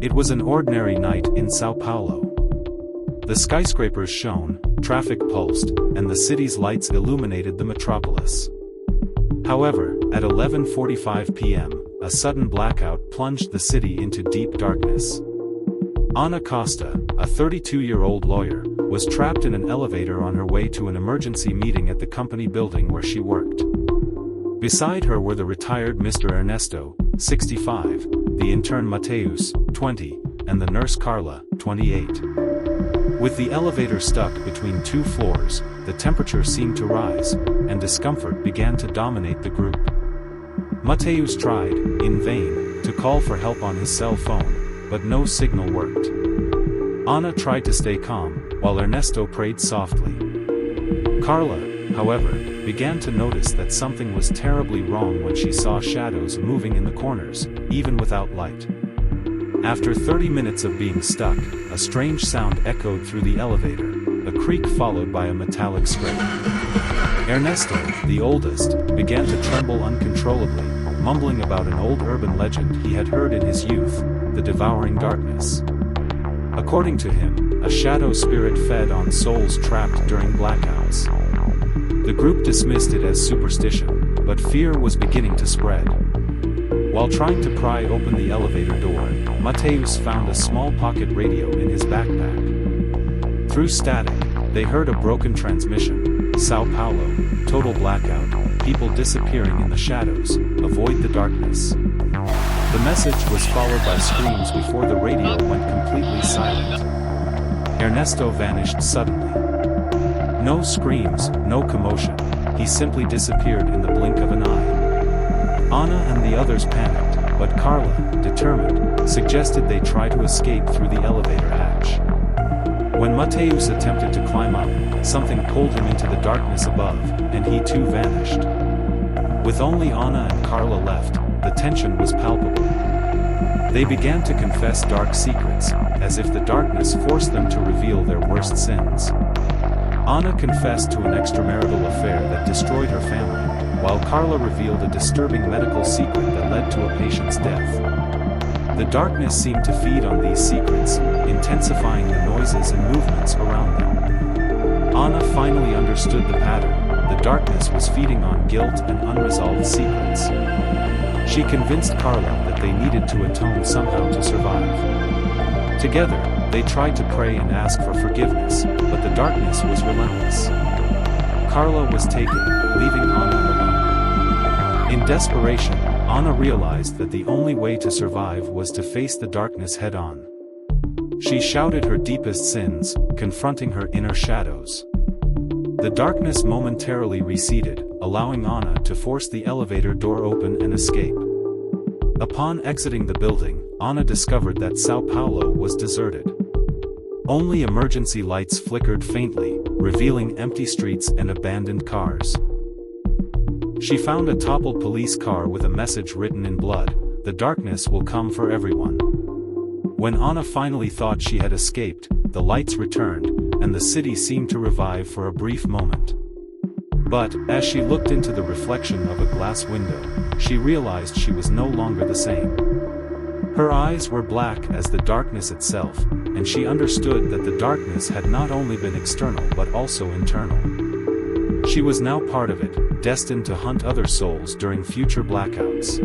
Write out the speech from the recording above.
It was an ordinary night in São Paulo. The skyscrapers shone, traffic pulsed, and the city's lights illuminated the metropolis. However, at 11:45 p.m., a sudden blackout plunged the city into deep darkness. Ana Costa, a 32-year-old lawyer, was trapped in an elevator on her way to an emergency meeting at the company building where she worked. Beside her were the retired Mr. Ernesto, 65, the intern Mateus, 20, and the nurse Carla, 28. With the elevator stuck between two floors, the temperature seemed to rise, and discomfort began to dominate the group. Mateus tried, in vain, to call for help on his cell phone, but no signal worked. Ana tried to stay calm, while Ernesto prayed softly. Carla, however, began to notice that something was terribly wrong when she saw shadows moving in the corners, even without light. After 30 minutes of being stuck, a strange sound echoed through the elevator, a creak followed by a metallic scrape. Ernesto, the oldest, began to tremble uncontrollably, mumbling about an old urban legend he had heard in his youth, the devouring darkness. According to him, a shadow spirit fed on souls trapped during blackouts. The group dismissed it as superstition, but fear was beginning to spread. While trying to pry open the elevator door, Mateus found a small pocket radio in his backpack. Through static, they heard a broken transmission: São Paulo, total blackout, people disappearing in the shadows, avoid the darkness. The message was followed by screams before the radio went completely silent. Ernesto vanished suddenly. No screams, no commotion, he simply disappeared in the blink of an eye. Ana and the others panicked, but Carla, determined, suggested they try to escape through the elevator hatch. When Mateus attempted to climb up, something pulled him into the darkness above, and he too vanished. With only Ana and Carla left, the tension was palpable. They began to confess dark secrets, as if the darkness forced them to reveal their worst sins. Ana confessed to an extramarital affair that destroyed her family, while Carla revealed a disturbing medical secret that led to a patient's death. The darkness seemed to feed on these secrets, intensifying the noises and movements around them. Ana finally understood the pattern: the darkness was feeding on guilt and unresolved secrets. She convinced Carla that they needed to atone somehow to survive. Together, they tried to pray and ask for forgiveness, but the darkness was relentless. Carla was taken, leaving Ana alone. In desperation, Ana realized that the only way to survive was to face the darkness head-on. She shouted her deepest sins, confronting her inner shadows. The darkness momentarily receded, allowing Ana to force the elevator door open and escape. Upon exiting the building, Ana discovered that São Paulo was deserted. Only emergency lights flickered faintly, revealing empty streets and abandoned cars. She found a toppled police car with a message written in blood: "The darkness will come for everyone." When Ana finally thought she had escaped, the lights returned, and the city seemed to revive for a brief moment. But, as she looked into the reflection of a glass window, she realized she was no longer the same. Her eyes were black as the darkness itself, and she understood that the darkness had not only been external but also internal. She was now part of it, destined to hunt other souls during future blackouts.